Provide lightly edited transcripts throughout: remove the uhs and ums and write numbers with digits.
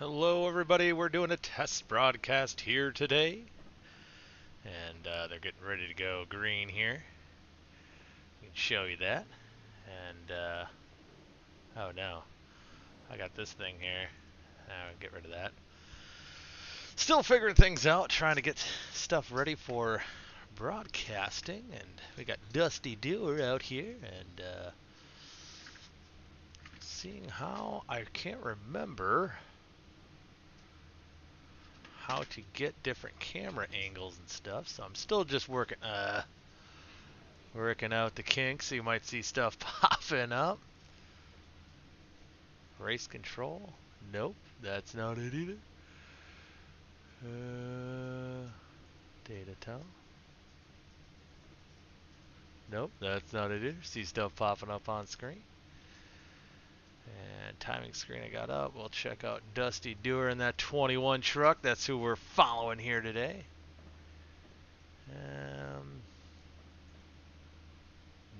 Hello everybody, we're doing a test broadcast here today. And they're getting ready to go green here. I can show you that. And, oh no. I got this thing here. I'll get rid of that. Still figuring things out, trying to get stuff ready for broadcasting. And we got Dusty Doer out here. And, seeing how I can't remember how to get different camera angles and stuff, so I'm still just working out the kinks. So you might see stuff popping up. Race control, nope, that's not it either. Data tell, nope, that's not it either. See stuff popping up on screen. And timing screen I got up. We'll check out Dusty Doer in that 21 truck. That's who we're following here today.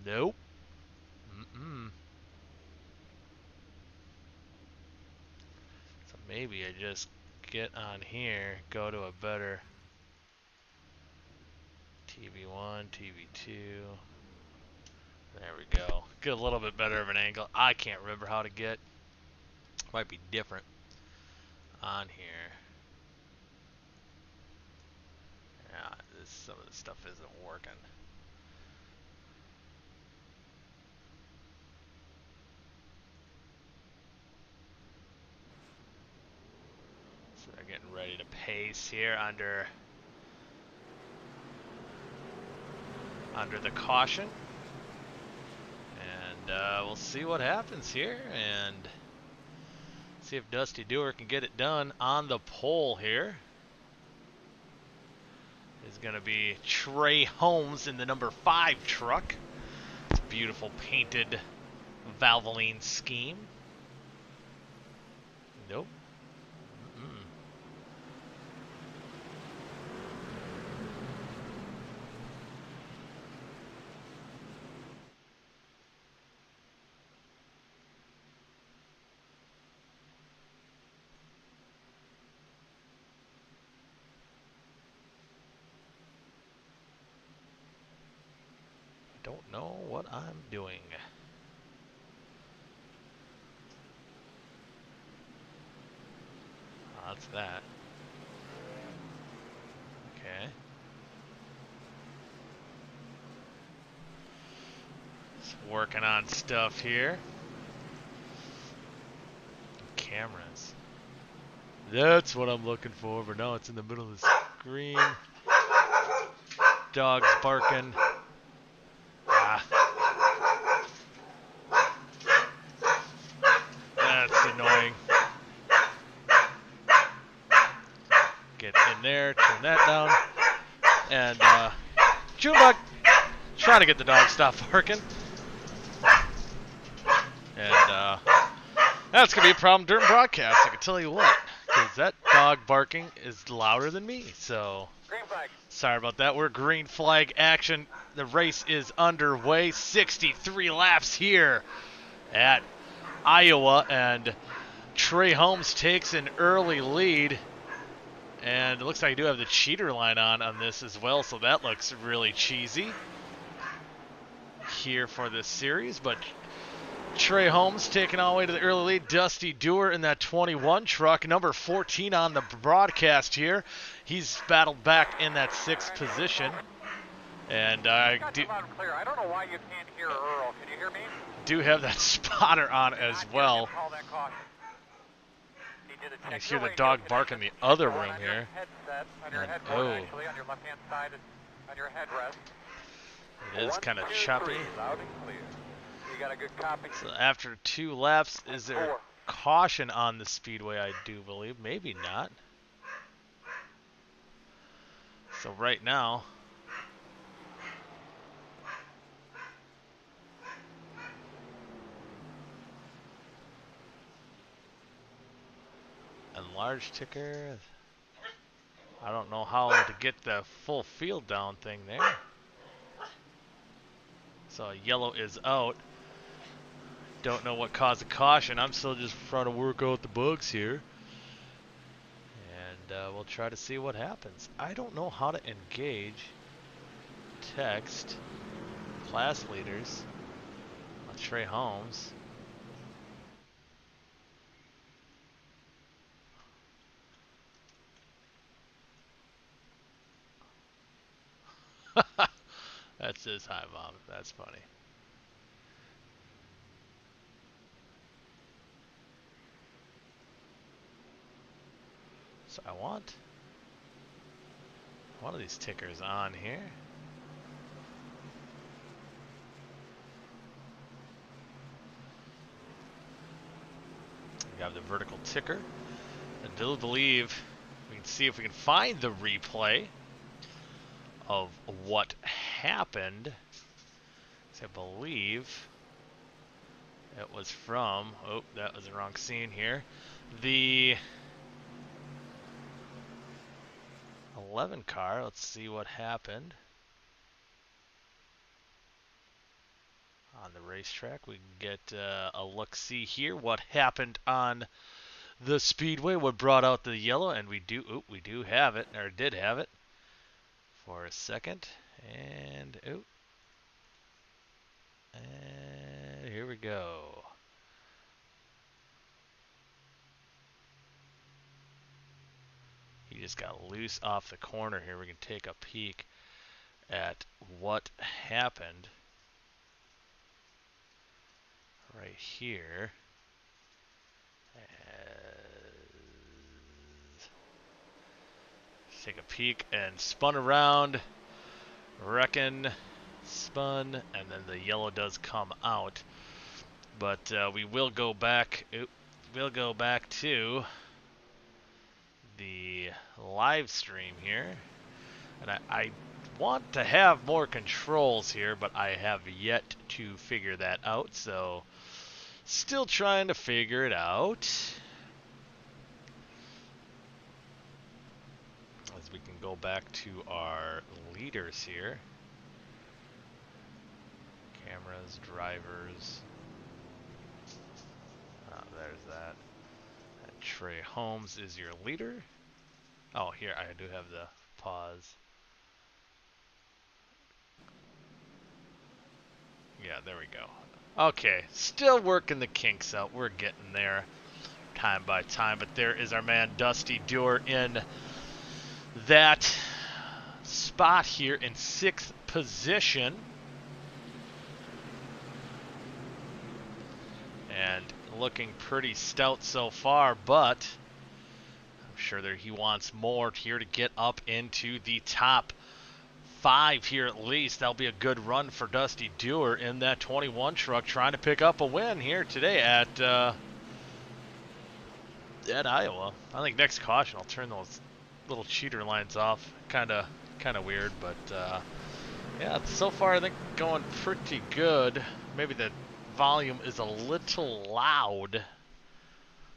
Nope. So maybe I just get on here, go to a better TV1, TV2. There we go. Get a little bit better of an angle. I can't remember how to get. Might be different on here. Yeah, some of this stuff isn't working. So they're getting ready to pace here under the caution. And we'll see what happens here and see if Dusty Doer can get it done on the pole here. Is going to be Trey Holmes in the number 5 truck. It's a beautiful painted Valvoline scheme. Nope. Don't know what I'm doing. Oh, that's that. Okay. Just working on stuff here. Cameras. That's what I'm looking for, but now it's in the middle of the screen. Dogs barking. That's annoying. Get in there, turn that down. And, Junebug, trying to get the dog to stop barking. And, that's going to be a problem during broadcast, I can tell you what. Because that dog barking is louder than me, so sorry about that. We're green flag action. The race is underway. 63 laps here at Iowa, and Trey Holmes takes an early lead. And it looks like I do have the cheater line on this as well, so that looks really cheesy here for this series. But Trey Holmes taking all the way to the early lead. Dusty Doer in that 21 truck, number 14 on the broadcast here. He's battled back in that 6th position. And I don't know why you can't hear Earl. Can you hear me? Do have that spotter on as well. I hear the dog bark in the other room here. And, it is kind of choppy. So after 2 laps, is there caution on the speedway? I do believe. Maybe not. So right now, enlarge ticker. I don't know how to get the full field down thing there. So yellow is out. Don't know what caused the caution. I'm still just trying to work out the bugs here. we'll try to see what happens. I don't know how to engage text class leaders on Trey Holmes. That says hi, Mom. That's funny. So I want one of these tickers on here. We have the vertical ticker. I do believe we can see if we can find the replay of what happened. I believe it was from, oh, that was the wrong scene here. The 11 car, let's see what happened. On the racetrack, we can get a look-see here. What happened on the speedway, what brought out the yellow, and we do have it, or did have it for a second. And, and here we go. He just got loose off the corner here. We can take a peek at what happened right here. Take a peek and spun around. Reckon spun, and then the yellow does come out. But we will go back. We'll go back to the live stream here, and I want to have more controls here, but I have yet to figure that out. So still trying to figure it out. As we can go back to our leaders here. Cameras, drivers. There's that. And Trey Holmes is your leader. Oh, here I do have the pause. Yeah, there we go. Okay, still working the kinks out. We're getting there time by time, but there is our man Dusty Dewar in that spot here in 6th position. And looking pretty stout so far, but I'm sure that he wants more here to get up into the top 5 here at least. That'll be a good run for Dusty Dewar in that 21 truck, trying to pick up a win here today at Iowa. I think next caution I'll turn those little cheater lines off. Kind of weird, but yeah, so far I think going pretty good. Maybe the volume is a little loud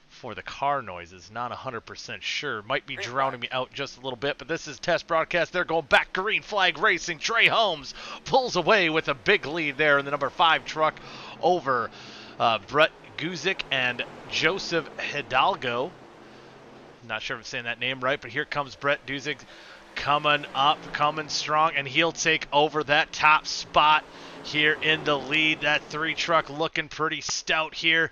for the car noises. Not 100% sure. Might be drowning me out just a little bit, but this is test broadcast. They're going back. Green flag racing. Trey Holmes pulls away with a big lead there in the number 5 truck over Brett Guzik and Joseph Hidalgo. Not sure if I'm saying that name right, but here comes Brett Guzik coming up, coming strong, and he'll take over that top spot here in the lead. That 3 truck looking pretty stout here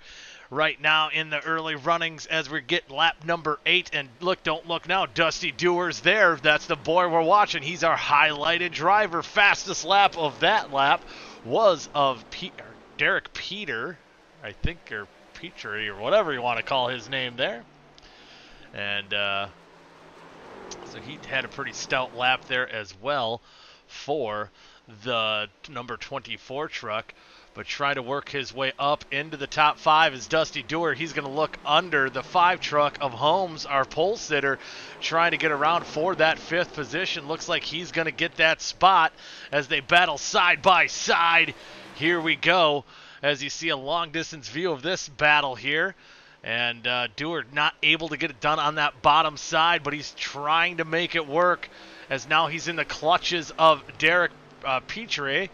right now in the early runnings as we get lap number 8. And look, don't look now, Dusty Dewar's there. That's the boy we're watching. He's our highlighted driver. Fastest lap of that lap was of Derek Peter, I think, or Petrie, or whatever you want to call his name there. And so he had a pretty stout lap there as well for the number 24 truck, but trying to work his way up into the top 5 is Dusty Dewar. He's going to look under the 5 truck of Holmes, our pole sitter, trying to get around for that 5th position. Looks like he's going to get that spot as they battle side by side. Here we go, as you see a long distance view of this battle here. And Dewar not able to get it done on that bottom side, but he's trying to make it work, as now he's in the clutches of Derek Petrie.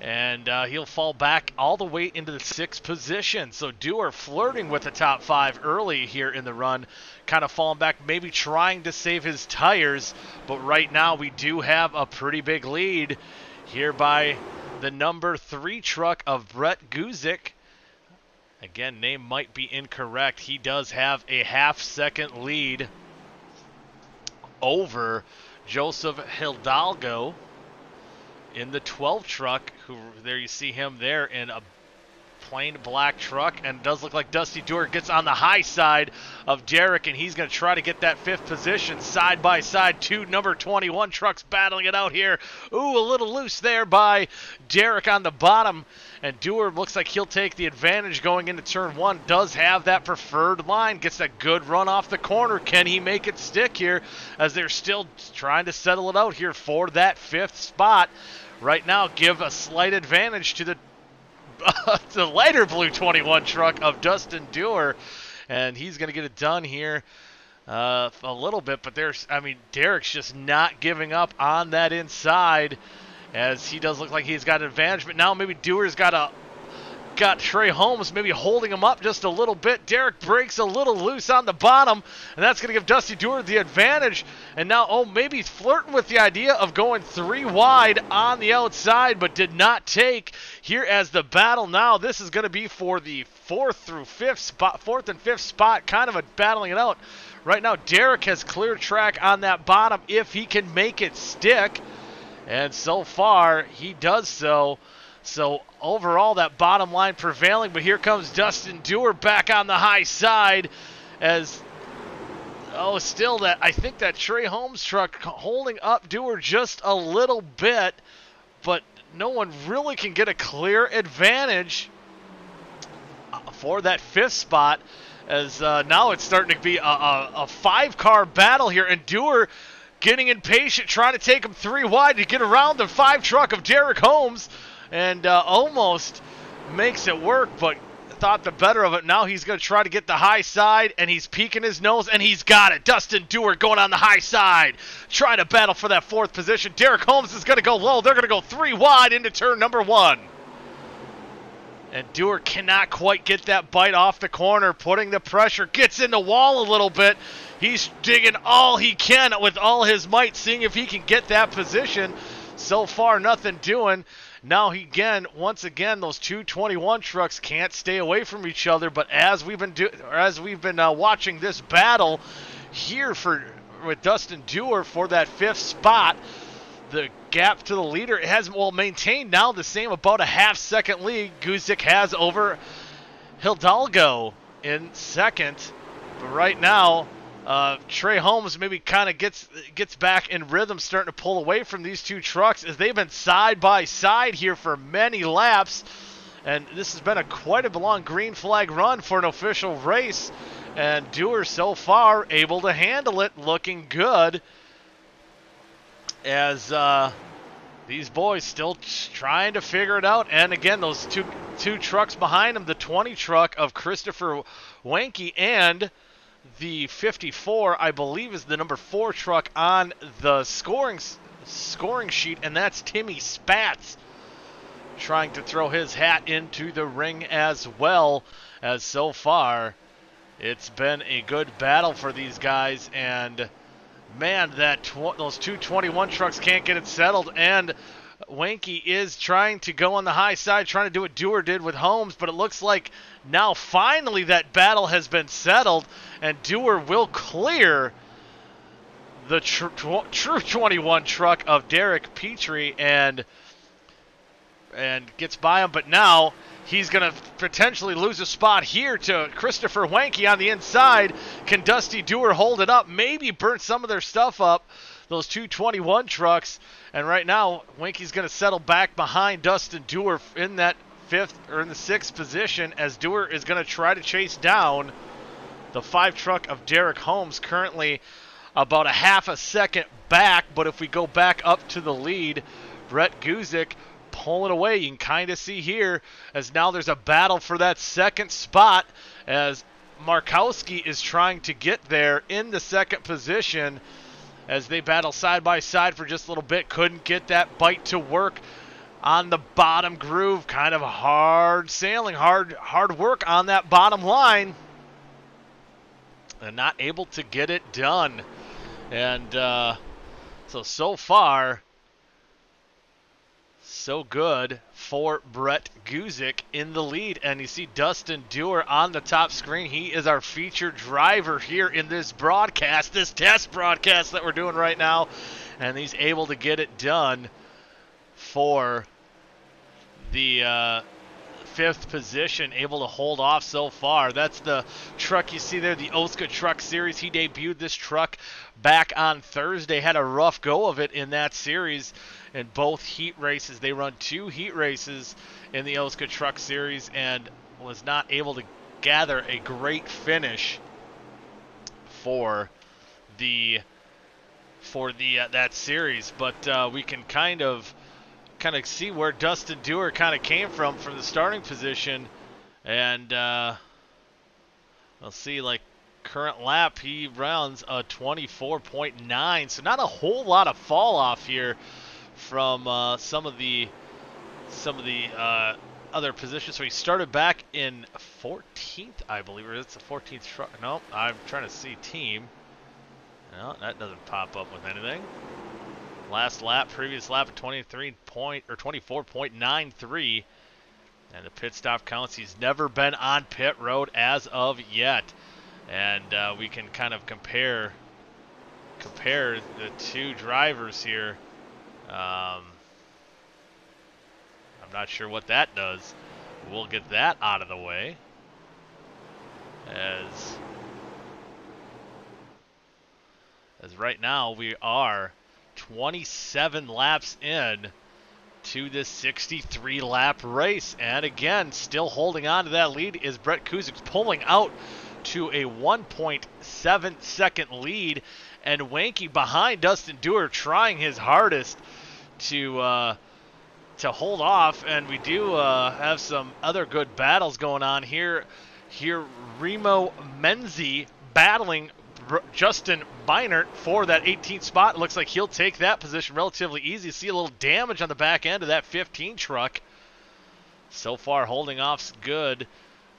And he'll fall back all the way into the 6th position. So DuGood flirting with the top 5 early here in the run, kind of falling back, maybe trying to save his tires. But right now we do have a pretty big lead here by the number 3 truck of Brett Guzik. Again, name might be incorrect. He does have a half-second lead over Joseph Hidalgo in the 12 truck, who there you see him there in a plain black truck, and it does look like Dusty DuGood gets on the high side of Derek, and he's going to try to get that 5th position side by side. 2 number 21 trucks battling it out here. Ooh, a little loose there by Derek on the bottom, and DuGood looks like he'll take the advantage going into turn 1. Does have that preferred line, gets that good run off the corner. Can he make it stick here as they're still trying to settle it out here for that 5th spot? Right now, give a slight advantage to the lighter blue 21 truck of Dustin DuGood, and he's going to get it done here a little bit. But Derek's just not giving up on that inside, as he does look like he's got an advantage. But now maybe DuGood's got Trey Holmes maybe holding him up just a little bit. Derek breaks a little loose on the bottom, and that's going to give Dusty DuGood the advantage. And now, maybe he's flirting with the idea of going 3 wide on the outside, but did not take here as the battle now. This is going to be for the 4th and 5th spot, kind of a battling it out. Right now, Derek has clear track on that bottom if he can make it stick, and so far he does so. So overall, that bottom line prevailing, but here comes Dustin DuGood back on the high side as, still that, I think that Trey Holmes truck holding up DuGood just a little bit, but no one really can get a clear advantage for that 5th spot, as now it's starting to be a 5-car battle here, and DuGood getting impatient, trying to take him 3 wide to get around the 5 truck of Derek Holmes. And almost makes it work, but thought the better of it. Now he's going to try to get the high side, and he's peeking his nose, and he's got it. Dustin DuGood going on the high side, trying to battle for that 4th position. Derek Holmes is going to go low. They're going to go 3 wide into turn number 1. And DuGood cannot quite get that bite off the corner, putting the pressure, gets in the wall a little bit. He's digging all he can with all his might, seeing if he can get that position. So far, nothing doing. Now once again, those 221 trucks can't stay away from each other. But as we've been watching this battle here with Dustin DuGood for that 5th spot, the gap to the leader has maintained now the same, about a half-second lead. Guzik has over Hidalgo in 2nd, but right now, Trey Holmes maybe kind of gets back in rhythm, starting to pull away from these 2 trucks as they've been side by side here for many laps, and this has been quite a long green flag run for an official race, and DuGood so far able to handle it, looking good, as these boys still trying to figure it out. And again, those two trucks behind him, the 20 truck of Christopher Wanke and the 54, I believe, is the number 4 truck on the scoring sheet, and that's Timmy Spatz trying to throw his hat into the ring as well, as so far it's been a good battle for these guys. And man, those 221 trucks can't get it settled, and Wanke is trying to go on the high side, trying to do what DuGood did with Holmes, but it looks like now finally that battle has been settled, and DuGood will clear the true 21 truck of Derek Petrie and gets by him. But now he's going to potentially lose a spot here to Christopher Wanke on the inside. Can Dusty DuGood hold it up? Maybe burn some of their stuff up, those 221 trucks. And right now, Wanke's going to settle back behind Dustin DuGood in that 5th or in the 6th position, as DuGood is going to try to chase down the 5 truck of Derek Holmes, currently about a half a second back. But if we go back up to the lead, Brett Guzik pulling away. You can kind of see here as now there's a battle for that 2nd spot, as Markowski is trying to get there in the 2nd position, as they battle side by side for just a little bit. Couldn't get that bite to work. on the bottom groove. Kind of hard sailing, hard work on that bottom line. And not able to get it done. And so far, so good for Brett Guzik in the lead. And you see Dustin Dewar on the top screen. He is our featured driver here in this broadcast, this test broadcast that we're doing right now. And he's able to get it done for the fifth position, able to hold off so far. That's the truck you see there, the Oscar Truck Series. He debuted this truck back on Thursday, had a rough go of it in that series in both heat races. They run 2 heat races in the Oscar Truck Series and was not able to gather a great finish for that series. But we can kind of see where Dustin Dewar kind of came from the starting position. And we'll see, like, current lap, he runs a 24.9, so not a whole lot of fall off here from some of the other positions. So he started back in 14th, I believe, or it's the 14th truck. No, I'm trying to see team. No, that doesn't pop up with anything. Last lap, previous lap at 24.93, and the pit stop counts. He's never been on pit road as of yet, and we can kind of compare the two drivers here. I'm not sure what that does. We'll get that out of the way as right now we are 27 laps in to this 63 lap race, and again still holding on to that lead is Brett Guzik, pulling out to a 1.7 second lead, and Wanky behind Dustin Dewar trying his hardest to hold off. And we do have some other good battles going on here. Remo Menzi battling Justin Beinert for that 18th spot. It looks like he'll take that position relatively easy. See a little damage on the back end of that 15 truck. So far holding off good.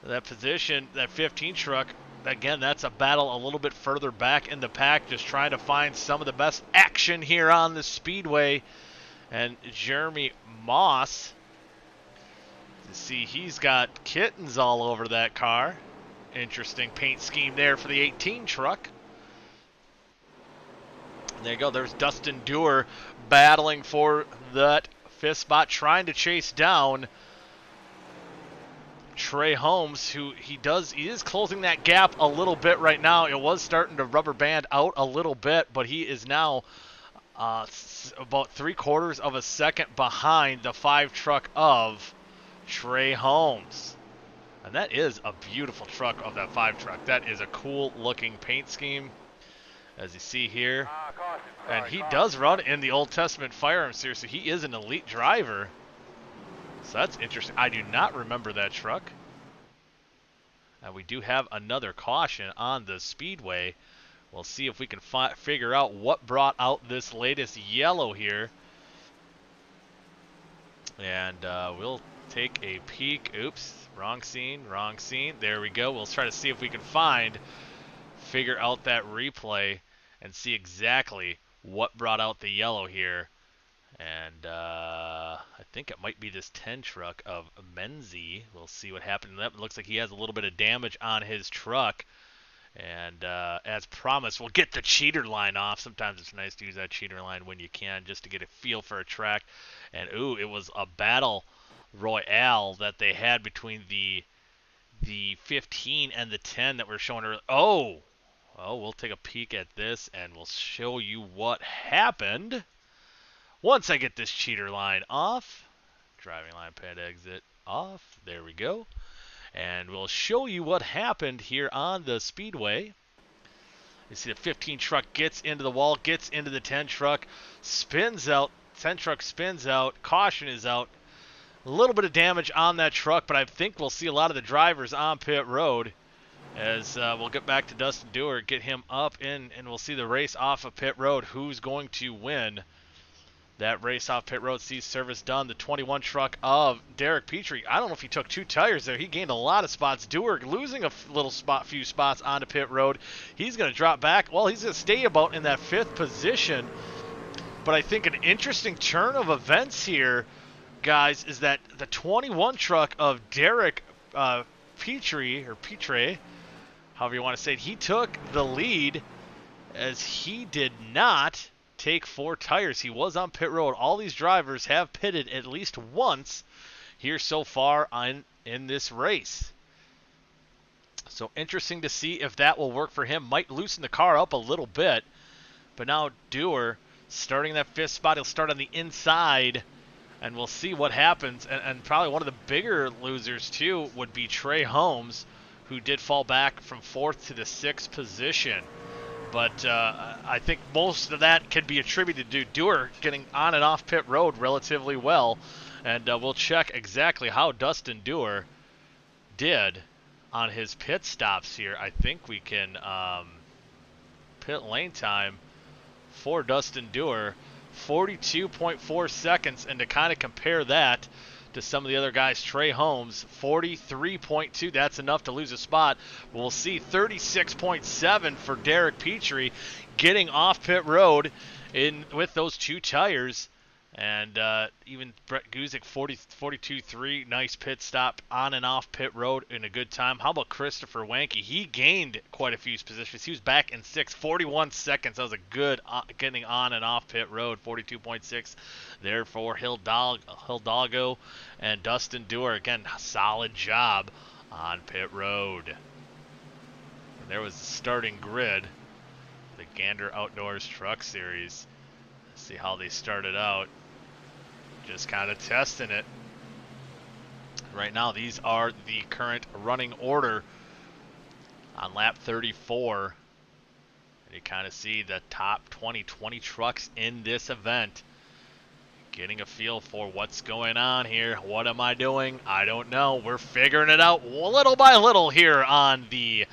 That position, that 15 truck, again, that's a battle a little bit further back in the pack, just trying to find some of the best action here on the speedway. And Jeremy Moss, you see he's got kittens all over that car. Interesting paint scheme there for the 18 truck. And there you go. There's Dustin Dewar battling for that 5th spot, trying to chase down Trey Holmes, who he is closing that gap a little bit right now. It was starting to rubber band out a little bit, but he is now about 3/4 of a second behind the 5 truck of Trey Holmes. And that is a beautiful truck of that 5 truck. That is a cool looking paint scheme, as you see here. And he does run in the Old Testament Firearms Series, so he is an elite driver. So that's interesting. I do not remember that truck. And we do have another caution on the speedway. We'll see if we can figure out what brought out this latest yellow here. And we'll take a peek. Oops, wrong scene. There we go. We'll try to see if we can figure out that replay and see exactly what brought out the yellow here. And I think it might be this 10 truck of Menzi. We'll see what happened. That looks like he has a little bit of damage on his truck. And as promised, we'll get the cheater line off. Sometimes it's nice to use that cheater line when you can, just to get a feel for a track. And ooh, it was a battle royale that they had between the 15 and the 10 that we're showing earlier. Oh, we'll take a peek at this and we'll show you what happened. Once I get this cheater line off, driving line pad exit off, there we go. And we'll show you what happened here on the speedway. You see the 15 truck gets into the wall, gets into the 10 truck, spins out, 10 truck spins out, caution is out. A little bit of damage on that truck, but I think we'll see a lot of the drivers on pit road as we'll get back to Dustin Dewar, get him up in, and we'll see the race off of pit road. Who's going to win That race off pit road sees service done. The 21 truck of Derek Petrie. I don't know if he took 2 tires there. He gained a lot of spots. Dewar losing a few spots onto pit road. He's going to drop back. Well, he's going to stay about in that 5th position. But I think an interesting turn of events here, guys, is that the 21 truck of Derek Petrie, however you want to say it, he took the lead as he did not take 4 tires. He was on pit road. All these drivers have pitted at least once here so far in this race. So interesting to see if that will work for him. Might loosen the car up a little bit. But now Dewar starting that 5th spot. He'll start on the inside, and we'll see what happens. And probably one of the bigger losers, too, would be Trey Holmes, who did fall back from 4th to the 6th position. But I think most of that can be attributed to Dewar getting on and off pit road relatively well. And we'll check exactly how Dustin Dewar did on his pit stops here. I think we can pit lane time for Dustin Dewar, 42.4 seconds. And to kind of compare that to some of the other guys, Trey Holmes, 43.2. That's enough to lose a spot. We'll see 36.7 for Derek Petrie getting off pit road with those 2 tires. And even Brett Guzik, 42.3, nice pit stop on and off pit road in a good time. How about Christopher Wanke? He gained quite a few positions. He was back in 6th, 41 seconds. That was a good getting on and off pit road, 42.6 there for Hidalgo. And Dustin Dewar, again, solid job on pit road. And there was the starting grid, the Gander Outdoors Truck Series. Let's see how they started out. Just kind of testing it. Right now, these are the current running order on lap 34. And you kind of see the top 20 trucks in this event. Getting a feel for what's going on here. What am I doing? I don't know. We're figuring it out little by little here on the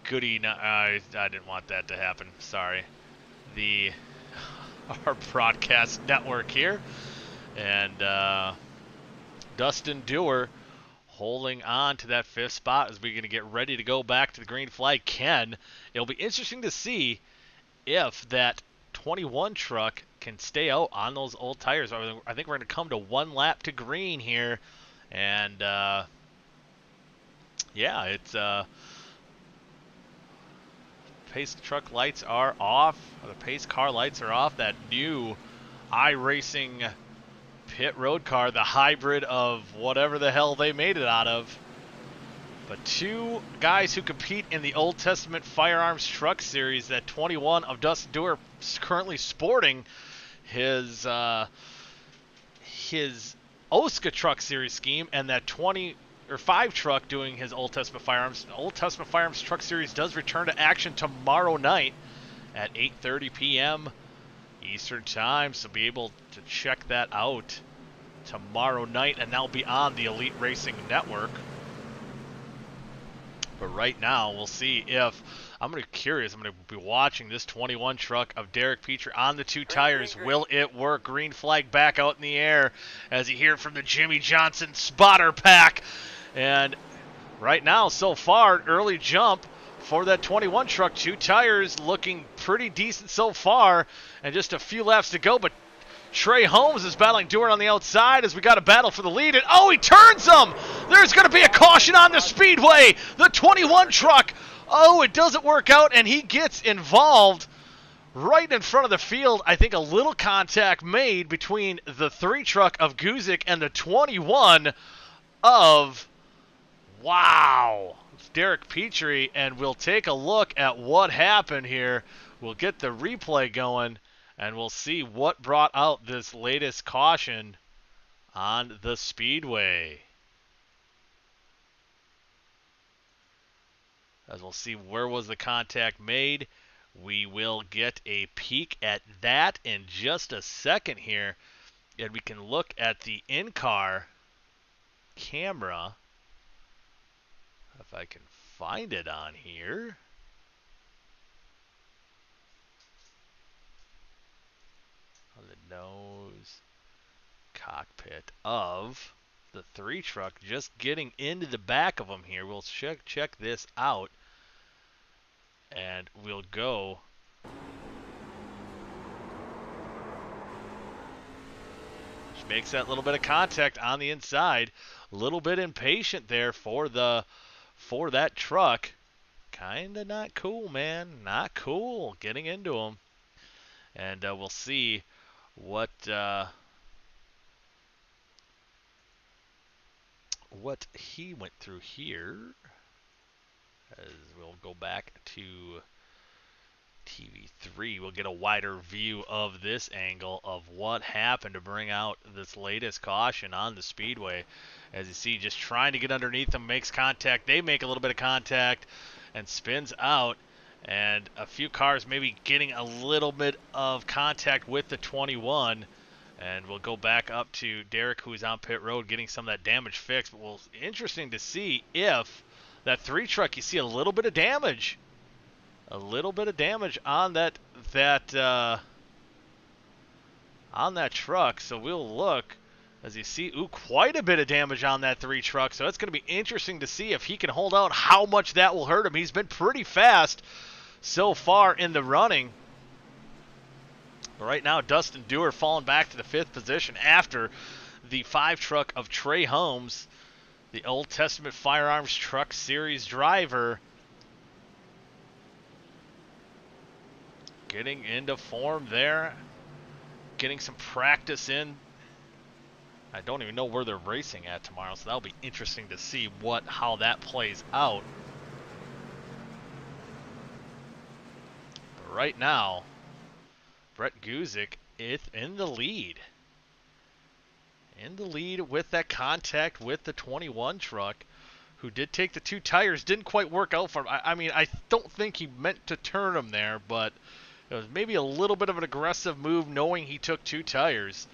Goody. I didn't want that to happen. Sorry. Our broadcast network here. And Dustin Dewar holding on to that 5th spot as we're going to get ready to go back to the green flag. It'll be interesting to see if that 21 truck can stay out on those old tires. I think we're going to come to 1 lap to green here. And, yeah, it's pace truck lights are off. The pace car lights are off. That new iRacing pit road car, the hybrid of whatever the hell they made it out of. But 2 guys who compete in the Old Testament Firearms Truck Series. That 21 of Dustin Dewar currently sporting his Oscar Truck Series scheme, and that 5 truck doing his Old Testament Firearms. The Old Testament Firearms Truck Series does return to action tomorrow night at 8:30 p.m. Eastern Time, so be able to check that out tomorrow night, and that'll be on the Elite Racing Network. But right now, we'll see if I'm going to be watching this 21 truck of Derek Petrie on the 2 tires. Green. Will it work? Green flag back out in the air as you hear from the Jimmy Johnson spotter pack. And right now, so far, early jump for that 21 truck. 2 tires looking pretty decent so far, and just a few laps to go. But Trey Holmes is battling Dewar on the outside as we got a battle for the lead. And oh, he turns him! There's going to be a caution on the speedway. The 21 truck. Oh, it doesn't work out, and he gets involved right in front of the field. I think a little contact made between the 3 truck of Guzik and the 21 of, wow, Derek Petrie. And we'll take a look at what happened here. We'll get the replay going, and we'll see what brought out this latest caution on the speedway. As we'll see where was the contact made. We will get a peek at that in just a second here. And we can look at the in-car camera. If I can find it on here. on the nose cockpit of the 3 truck, just getting into the back of him here. We'll check this out, and we'll go. Just makes that little bit of contact on the inside. A little bit impatient there for that truck. Kinda not cool, man. Not cool getting into him. And we'll see what he went through here. As we'll go back to TV3, we'll get a wider view of this angle of what happened to bring out this latest caution on the speedway. As you see, just trying to get underneath them, makes contact. They make a little bit of contact and spins out. And a few cars maybe getting a little bit of contact with the 21. And we'll go back up to Derek, who's on pit road, getting some of that damage fixed. But well, interesting to see if that 3 truck, you see a little bit of damage. A little bit of damage on that truck. So we'll look, as you see, quite a bit of damage on that 3 truck. So it's going to be interesting to see if he can hold out, how much that will hurt him. He's been pretty fast so far in the running. But right now, Dustin Dewar falling back to the 5th position after the 5 truck of Trey Holmes, the Old Testament Firearms Truck Series driver, getting into form there, getting some practice in. I don't even know where they're racing at tomorrow, so that'll be interesting to see how that plays out. But right now, Brett Guzik is in the lead. In the lead with that contact with the 21 truck, who did take the 2 tires. Didn't quite work out for him. I mean, I don't think he meant to turn him there, but it was maybe a little bit of an aggressive move knowing he took 2 tires.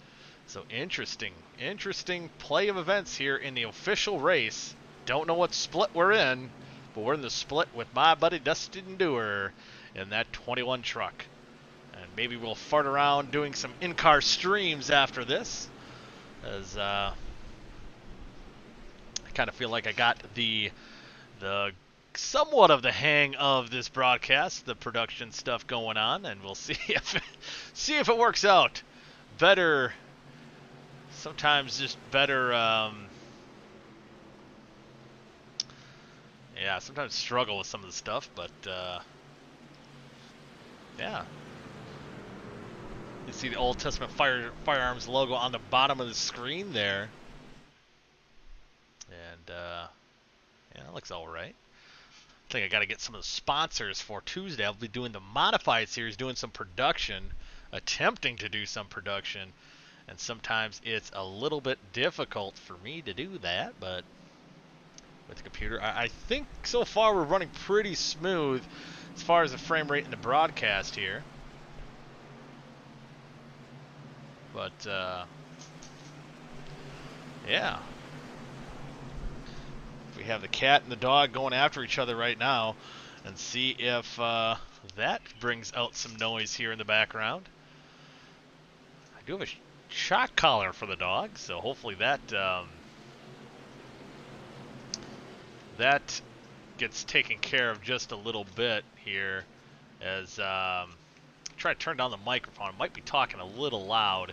So interesting play of events here in the official race. Don't know what split we're in, but we're in the split with my buddy Dustin Dewar in that 21 truck. And maybe we'll fart around doing some in-car streams after this, as I kind of feel like I got the somewhat of the hang of this broadcast, the production stuff going on, and we'll see if it works out better. Sometimes just better. Yeah, sometimes struggle with some of the stuff, but yeah. You see the Old Testament Firearms logo on the bottom of the screen there. And, yeah, it looks all right. I think I got to get some of the sponsors for Tuesday. I'll be doing the Modified Series, doing some production, attempting to do some production. And sometimes it's a little bit difficult for me to do that, but with the computer, I think so far we're running pretty smooth as far as the frame rate in the broadcast here. But, yeah. We have the cat and the dog going after each other right now, and see if that brings out some noise here in the background. I do have a shock collar for the dog, so hopefully that that gets taken care of just a little bit here, as try to turn down the microphone. I might be talking a little loud,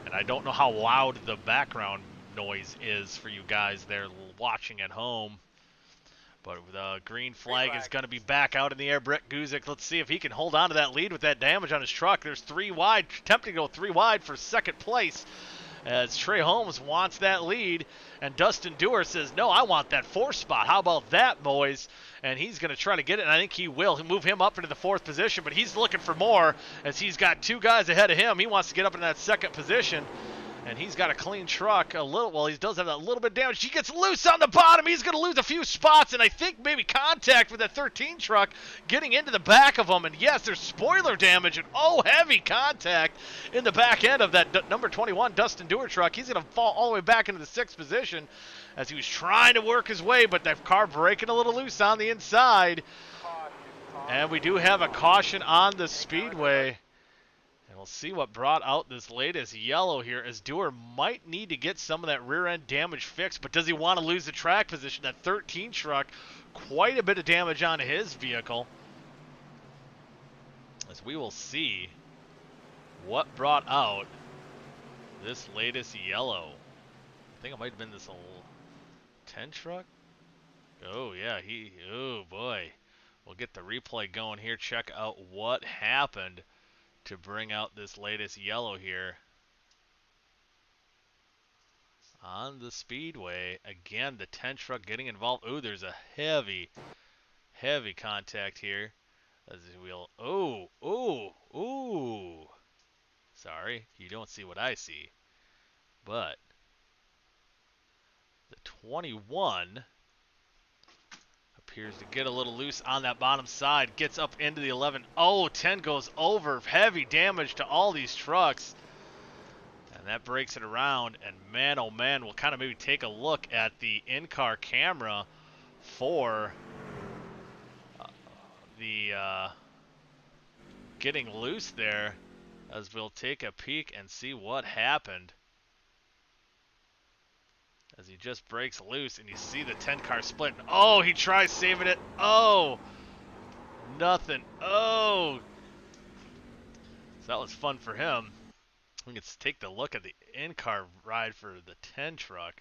and I don't know how loud the background noise is for you guys there watching at home. But the green flag is going to be back out in the air. Brett Guzik, let's see if he can hold on to that lead with that damage on his truck. There's 3 wide, attempting to go 3 wide for second place, as Trey Holmes wants that lead, and Dustin Dewar says, no, I want that 4th spot. How about that, boys? And he's going to try to get it, and I think he will. He'll move him up into the 4th position, but he's looking for more, as he's got 2 guys ahead of him. He wants to get up in that 2nd position, and he's got a clean truck. Well, he does have that little bit of damage. He gets loose on the bottom. He's going to lose a few spots, and I think maybe contact with that 13 truck getting into the back of him. And yes, there's spoiler damage, and heavy contact in the back end of that number 21 Dustin Dewar truck. He's going to fall all the way back into the 6th position as he was trying to work his way, but that car breaking a little loose on the inside. And we do have a caution on the speedway. we'll see what brought out this latest yellow here, as Dewar might need to get some of that rear end damage fixed, but does he want to lose the track position? That 13 truck, quite a bit of damage on his vehicle. As we will see what brought out this latest yellow. I think it might have been this old 10 truck. Oh, yeah, oh boy. We'll get the replay going here. Check out what happened to bring out this latest yellow here on the speedway. Again, the 10 truck getting involved. Oh, there's a heavy contact here. As we'll, sorry, you don't see what I see. But the 21 appears to get a little loose on that bottom side. Gets up into the 11. Oh, 10 goes over. Heavy damage to all these trucks. And that breaks it around. And man, oh man, we'll kind of maybe take a look at the in-car camera for the getting loose there, as we'll take a peek and see what happened. As he just breaks loose, and you see the 10 car split. Oh, he tries saving it. Oh, nothing. Oh, so that was fun for him. We can take the look at the in-car ride for the 10 truck.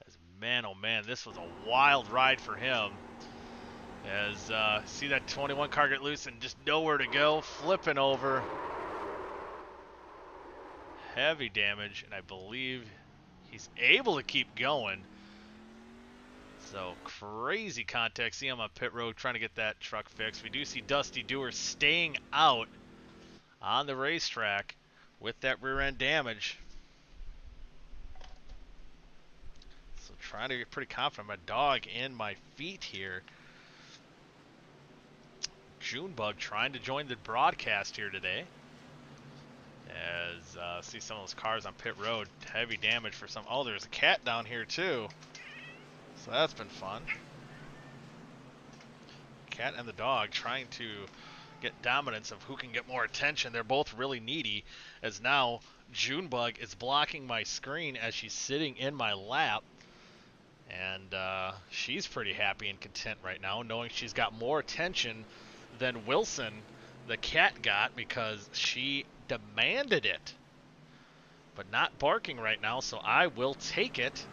As man, oh man, this was a wild ride for him. As see that 21 car get loose and just nowhere to go, flipping over. Heavy damage, and I believe he's able to keep going. So crazy contact. See him on pit road trying to get that truck fixed. We do see Dusty Dewar staying out on the racetrack with that rear end damage. So trying to get pretty confident. My dog in my feet here. Junebug trying to join the broadcast here today. As see some of those cars on pit road, heavy damage for some. Oh, there's a cat down here too, so that's been fun. Cat and the dog trying to get dominance of who can get more attention. They're both really needy, as now Junebug is blocking my screen as she's sitting in my lap, and she's pretty happy and content right now, knowing she's got more attention than Wilson, the cat, got, because she demanded it, but not barking right now, so I will take it.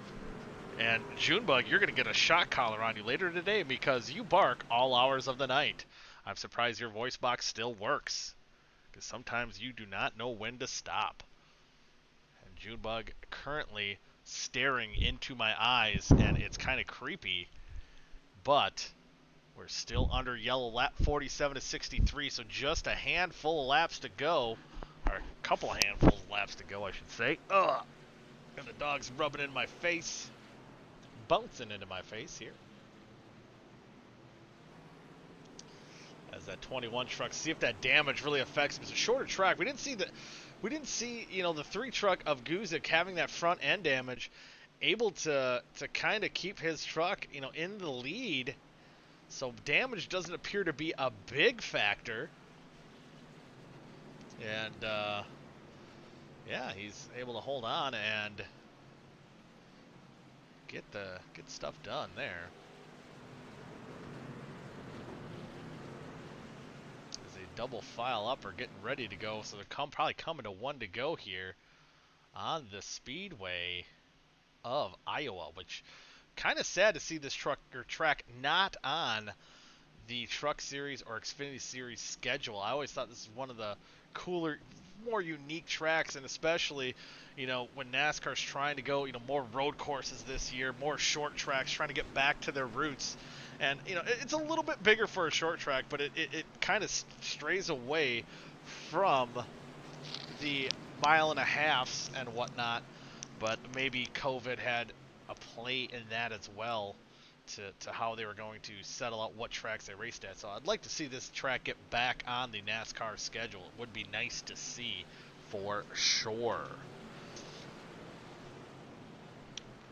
And Junebug, you're going to get a shot collar on you later today because you bark all hours of the night. I'm surprised your voice box still works, because sometimes you do not know when to stop. And Junebug currently staring into my eyes, and it's kind of creepy, but we're still under yellow, lap 47 to 63, so just a handful of laps to go. Or a couple of handfuls of laps to go, I should say. Ugh! And the dog's rubbing in my face. Bouncing into my face here. As that 21 truck, see if that damage really affects him. It's a shorter track. We didn't see, you know, the 3 truck of Guzik having that front end damage, able to kind of keep his truck, you know, in the lead. So damage doesn't appear to be a big factor. And yeah, he's able to hold on and get stuff done there. As they double file up or getting ready to go, so they're probably coming to 1 to go here on the speedway of Iowa, which kind of sad to see this track not on the Truck Series or Xfinity Series schedule. I always thought this is one of the cooler, more unique tracks, and especially, you know, when NASCAR's trying to go, you know, more road courses this year, more short tracks, trying to get back to their roots. And, you know, it's a little bit bigger for a short track, but it kind of strays away from the 1.5 miles and whatnot. But maybe COVID had a play in that as well, to how they were going to settle out what tracks they raced at. So I'd like to see this track get back on the NASCAR schedule. It would be nice to see for sure.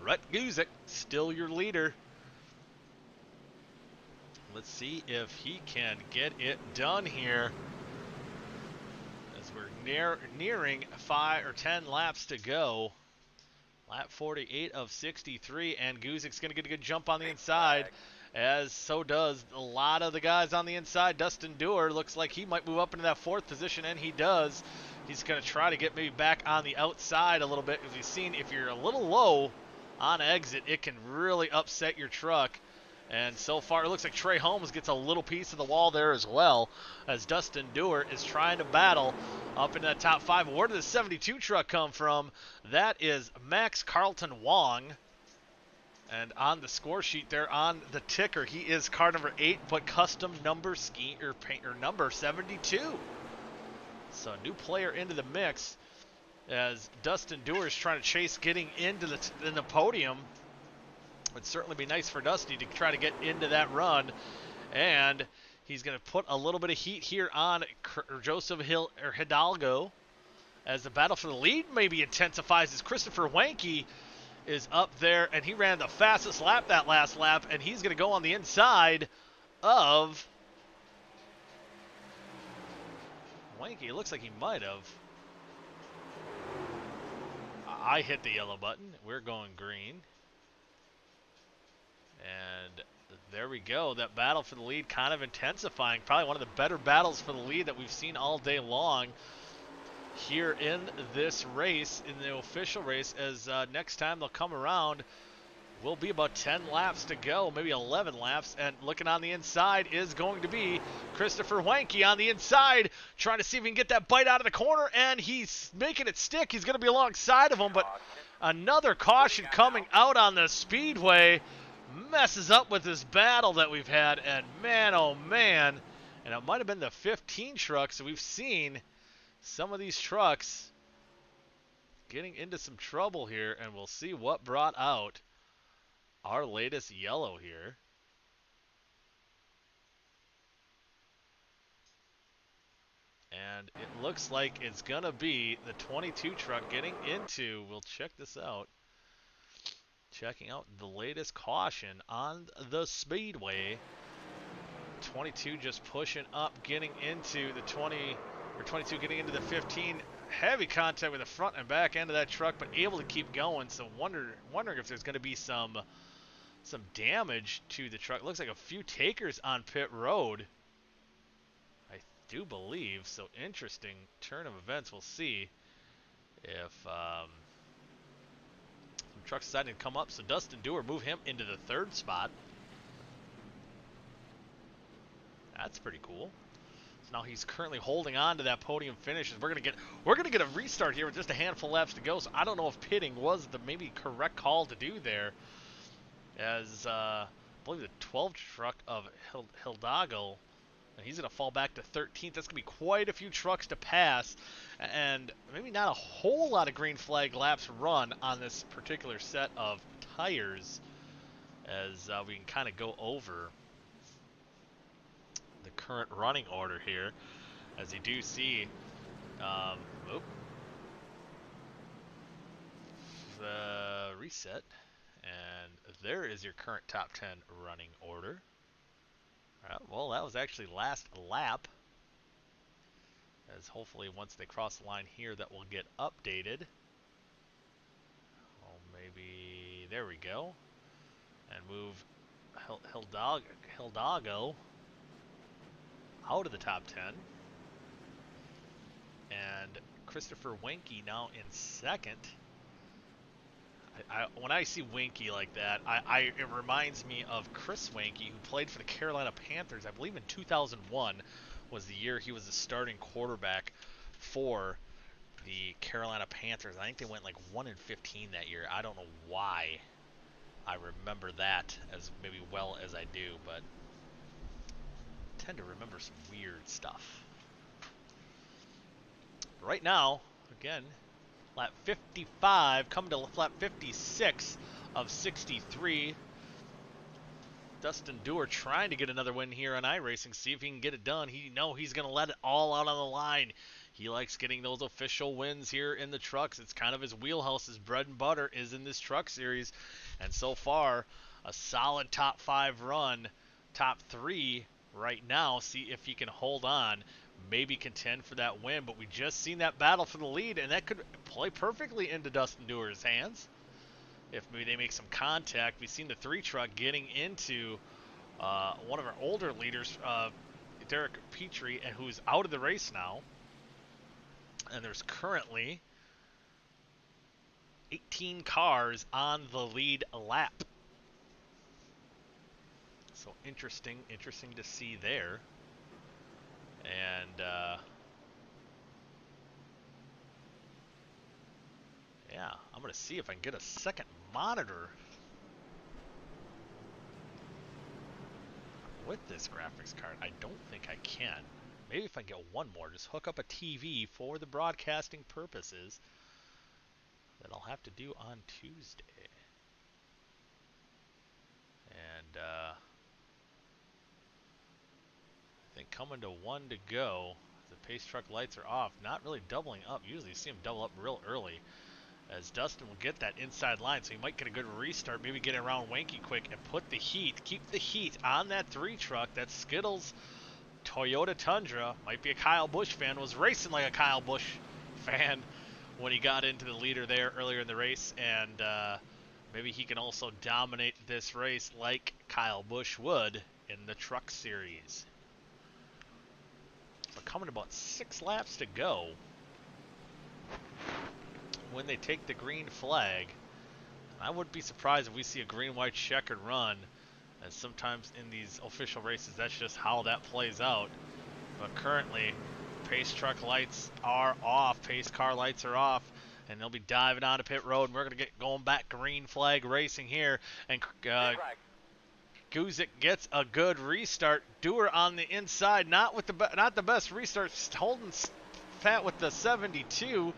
Rhett Guzik, still your leader. Let's see if he can get it done here, as we're nearing 5 or 10 laps to go. Lap 48 of 63, and Guzik's going to get a good jump on the inside, as so does a lot of the guys on the inside. Dustin Dewar looks like he might move up into that 4th position, and he does. He's going to try to get maybe back on the outside a little bit, because we've seen if you're a little low on exit, it can really upset your truck. And so far, it looks like Trey Holmes gets a little piece of the wall there as well, as Dustin Dewar is trying to battle up in that top 5. Where did the 72 truck come from? That is Max Carlton Wong. And on the score sheet there, on the ticker, he is car number 8, but custom number number 72. So new player into the mix, as Dustin Dewar is trying to chase getting into the podium. Would certainly be nice for Dusty to try to get into that run, and he's going to put a little bit of heat here on Joseph Hidalgo, as the battle for the lead maybe intensifies, as Christopher Wanke is up there, and he ran the fastest lap that last lap, and he's going to go on the inside of Wanke. It looks like he might have. I hit the yellow button. We're going green. And there we go. That battle for the lead kind of intensifying. Probably one of the better battles for the lead that we've seen all day long here in this race, in the official race, as next time they'll come around will be about 10 laps to go, maybe 11 laps. And looking on the inside is going to be Christopher Wanke on the inside, trying to see if he can get that bite out of the corner, and he's making it stick. He's going to be alongside of him, but another caution coming out on the speedway messes up with this battle that we've had, and man, oh man, and it might have been the 15 truck, so we've seen some of these trucks getting into some trouble here, and we'll see what brought out our latest yellow here. And it looks like it's going to be the 22 truck getting into, we'll check this out. Checking out the latest caution on the speedway. 22 just pushing up, getting into the 20, or 22 getting into the 15. Heavy contact with the front and back end of that truck, but able to keep going. So wondering if there's going to be some damage to the truck. Looks like a few takers on pit road, I do believe. So interesting turn of events. We'll see if trucks deciding to come up, so Dustin Dewar move him into the 3rd spot. That's pretty cool. So now he's currently holding on to that podium finish. We're gonna get a restart here with just a handful of laps to go. So I don't know if pitting was the maybe correct call to do there, as I believe the 12 truck of Hidalgo, and he's going to fall back to 13th. That's going to be quite a few trucks to pass, and maybe not a whole lot of green flag laps run on this particular set of tires, as we can kind of go over the current running order here, as you do see the reset, and there is your current top 10 running order. Well, that was actually last lap, as hopefully once they cross the line here that will get updated. Oh, maybe there we go, and move Hidalgo out of the top 10, and Christopher Wanke now in 2nd. When I see Wanke like that, it reminds me of Chris Wanke, who played for the Carolina Panthers. I believe in 2001 was the year he was the starting quarterback for the Carolina Panthers. I think they went like 1-15 that year. I don't know why I remember that as maybe well as I do, but I tend to remember some weird stuff. Right now, again, lap 55, coming to lap 56 of 63. Dustin Dewar trying to get another win here on iRacing, see if he can get it done. He's going to let it all out on the line. He likes getting those official wins here in the trucks. It's kind of his wheelhouse. His bread and butter is in this truck series. And so far, a solid top 5 run, top 3 right now. See if he can hold on. maybe contend for that win. But we just seen that battle for the lead, and that could play perfectly into Dustin Dewar's hands if maybe they make some contact. We've seen the 3 truck getting into one of our older leaders, Derek Petrie, and who's out of the race now. And there's currently 18 cars on the lead lap. So interesting to see there. And yeah, I'm going to see if I can get a second monitor with this graphics card. I don't think I can. Maybe if I get one more, just hook up a TV for the broadcasting purposes. That I'll have to do on Tuesday. And I think coming to 1 to go. The pace truck lights are off. Not really doubling up. Usually you see them double up real early. As Dustin will get that inside line, so he might get a good restart, maybe get around Wanky quick and put the heat, keep the heat on that 3 truck. That Skittles Toyota Tundra, might be a Kyle Busch fan, was racing like a Kyle Busch fan when he got into the leader there earlier in the race, and maybe he can also dominate this race like Kyle Busch would in the Truck Series. So coming about 6 laps to go when they take the green flag. I wouldn't be surprised if we see a green-white checkered run, as sometimes in these official races that's just how that plays out. But currently, pace truck lights are off, pace car lights are off, and they'll be diving onto pit road, and we're going to get going back green flag racing here. And Guzik gets a good restart. Dewar on the inside, not the best restart, holding pat with the 72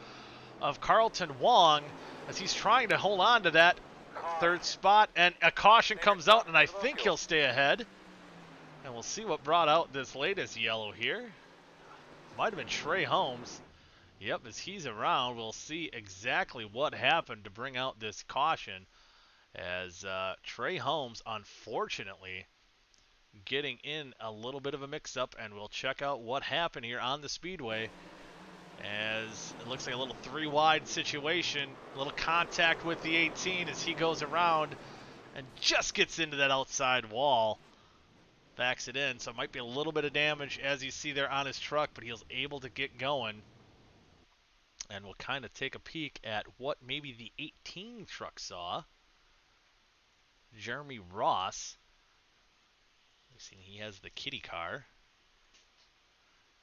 of Carlton Wong as he's trying to hold on to that 3rd spot, and a caution comes out, and I think he'll stay ahead. And we'll see what brought out this latest yellow here. Might have been Trey Holmes. Yep, as he's around, we'll see exactly what happened to bring out this caution, as Trey Holmes, unfortunately, getting in a little bit of a mix-up, and we'll check out what happened here on the speedway, as it looks like a little 3-wide situation, a little contact with the 18 as he goes around and just gets into that outside wall, backs it in. So it might be a little bit of damage as you see there on his truck, but he was able to get going. And we'll kind of take a peek at what maybe the 18 truck saw. Jeremy Ross, you see he has the kitty car,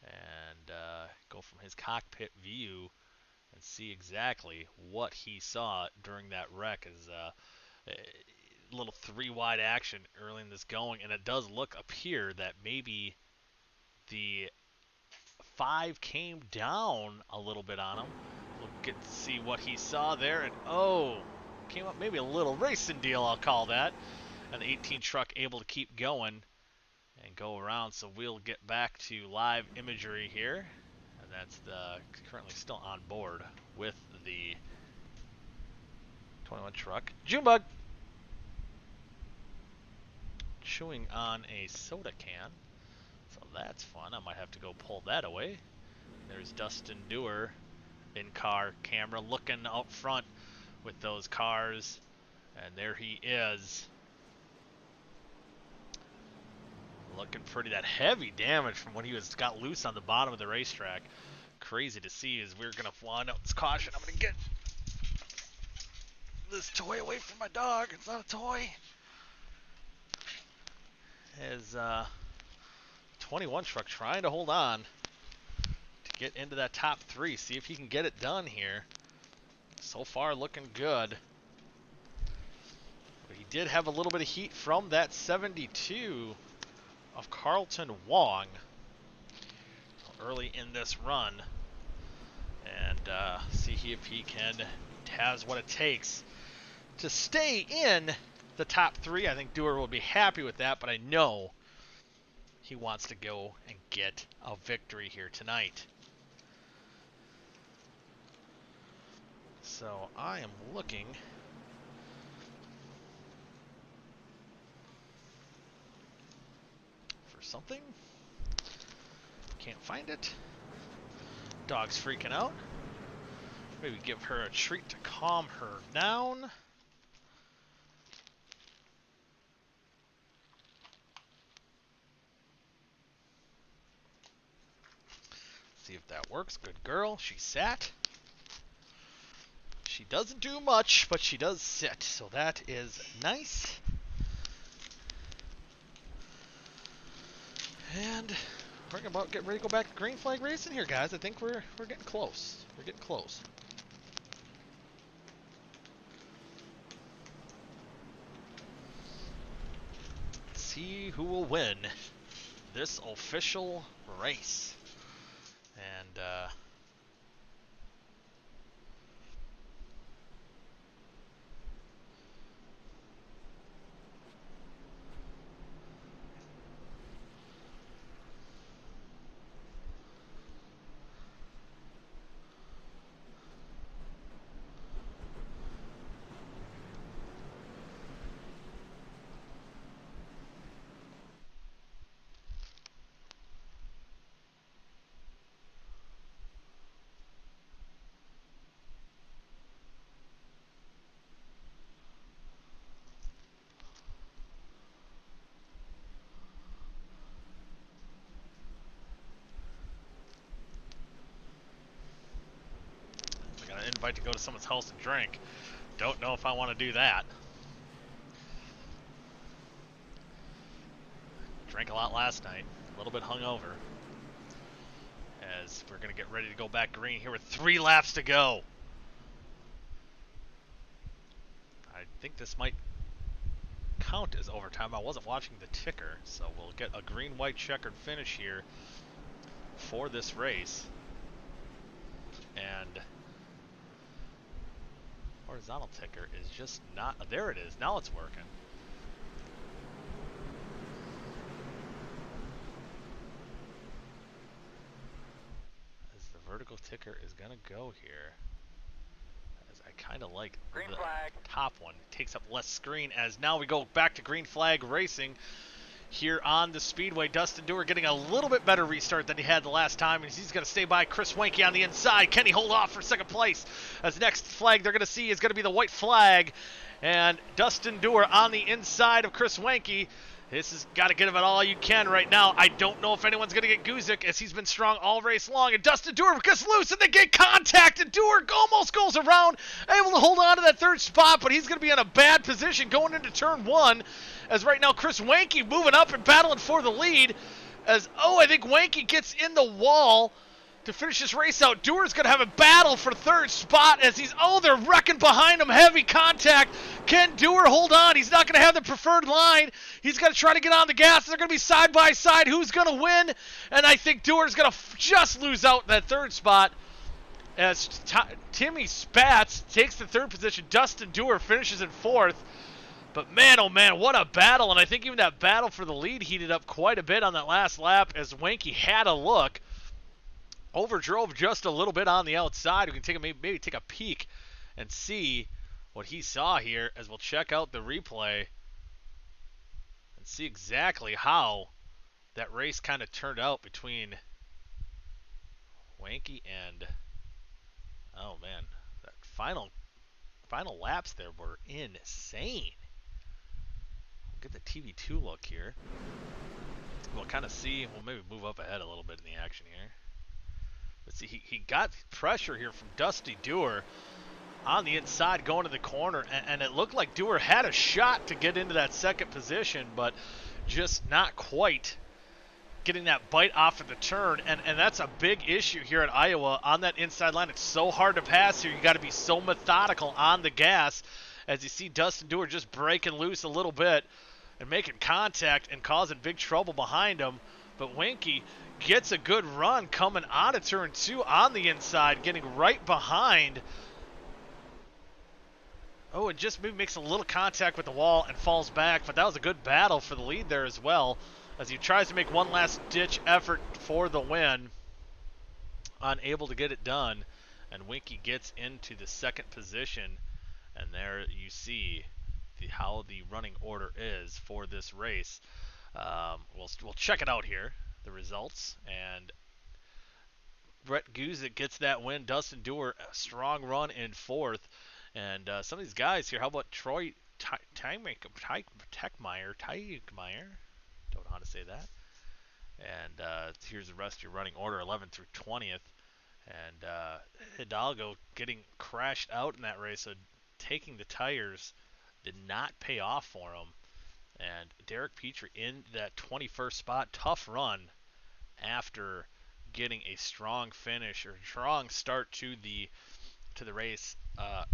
and go from his cockpit view and see exactly what he saw during that wreck. As a little 3-wide action early in this going, and it does appear that maybe the 5 came down a little bit on him. We'll get to see what he saw there, and came up maybe a little racing deal, I'll call that. And the 18 truck able to keep going and go around. So we'll get back to live imagery here, and that's currently still on board with the 21 truck. Junebug chewing on a soda can, so that's fun. I might have to go pull that away. There's Dustin Dewar in car camera looking out front with those cars, and there he is. Looking pretty. That heavy damage from when he got loose on the bottom of the racetrack. Crazy to see as we're going to fly out this caution. I'm going to get this toy away from my dog. It's not a toy. As 21 truck trying to hold on to get into that top 3. See if he can get it done here. So far looking good. But he did have a little bit of heat from that 72 of Carlton Wong early in this run, and see if he has what it takes to stay in the top 3. I think Dewar will be happy with that, but I know he wants to go and get a victory here tonight. So I am looking for something Can't find it. Dog's freaking out. Maybe give her a treat to calm her down. See if that works. Good girl. She sat. She doesn't do much, but she does sit, so that is nice. And we're about to get ready to go back to green flag racing here, guys. I think we're getting close. We're getting close. Let's see who will win this official race. And I got an invite to go to someone's house and drink. Don't know if I want to do that. Drank a lot last night. A little bit hungover. As we're going to get ready to go back green here with 3 laps to go. I think this might count as overtime. I wasn't watching the ticker, so we'll get a green-white checkered finish here for this race. And horizontal ticker is just not... There it is. Now it's working. As the vertical ticker is going to go here. As I kind of like green the flag. top one. It takes up less screen as now we go back to green flag racing here on the speedway. Dustin Dewar getting a little bit better restart than he had the last time, and he's going to stay by Chris Wenke on the inside. Can he hold off for second place? As the next flag they're going to see is going to be the white flag, and Dustin Dewar on the inside of Chris Wenke. This has got to give it all you can right now. I don't know if anyone's going to get Guzik, as he's been strong all race long. And Dustin Dewar gets loose, and they get contact, and Dewar almost goes around, able to hold on to that third spot, but he's going to be in a bad position going into turn 1. As right now, Chris Wenke moving up and battling for the lead. As, I think Wenke gets in the wall to finish this race out. Dewar's going to have a battle for third spot as they're wrecking behind him. Heavy contact. Can Dewar hold on? He's not going to have the preferred line. He's going to try to get on the gas. They're going to be side by side. Who's going to win? And I think Dewar's going to just lose out in that third spot as Timmy Spatz takes the third position. Dustin Dewar finishes in fourth. But man, oh man, what a battle. And I think even that battle for the lead heated up quite a bit on that last lap as Wenke had a look. Overdrove just a little bit on the outside. We can maybe take a peek and see what he saw here as we'll check out the replay and see exactly how that race kind of turned out between Wenke and, oh man, that final laps there were insane. We'll get the TV2 look here. We'll kind of see, we'll maybe move up ahead a little bit in the action here. Let's see, he got pressure here from Dusty Dewar on the inside going to the corner, and it looked like Dewar had a shot to get into that second position, but just not quite getting that bite off of the turn, and that's a big issue here at Iowa on that inside line. It's so hard to pass here. You got to be so methodical on the gas as you see Dustin Dewar just breaking loose a little bit and making contact and causing big trouble behind him. But Wenke gets a good run coming out of turn 2 on the inside, getting right behind. And just maybe makes a little contact with the wall and falls back. But that was a good battle for the lead there as well, as he tries to make one last ditch effort for the win. Unable to get it done. And Wenke gets into the second position. And there you see how the running order is for this race. We'll check it out here, the results, and Brett Guzik gets that win. Dustin Dewar, a strong run in fourth. And some of these guys here, how about Troy Tegmeyer? Don't know how to say that. And here's the rest of your running order, 11th through 20th. And Hidalgo getting crashed out in that race, so taking the tires did not pay off for him. And Derek Petrie in that 21st spot, tough run after getting a strong finish or strong start to the race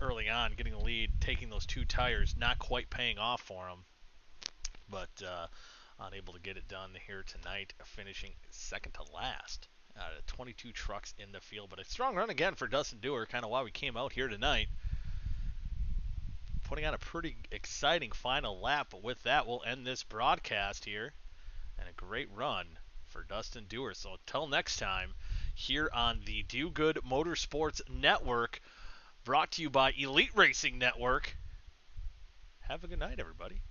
early on, getting the lead, taking those 2 tires, not quite paying off for him, but unable to get it done here tonight, finishing second to last. 22 trucks in the field, but a strong run again for Dustin Dewar, kind of why we came out here tonight. Putting on a pretty exciting final lap, but with that, we'll end this broadcast here. And a great run for Dustin Dewar. So until next time, here on the DuGood Motorsports Network, brought to you by Elite Racing Network. Have a good night, everybody.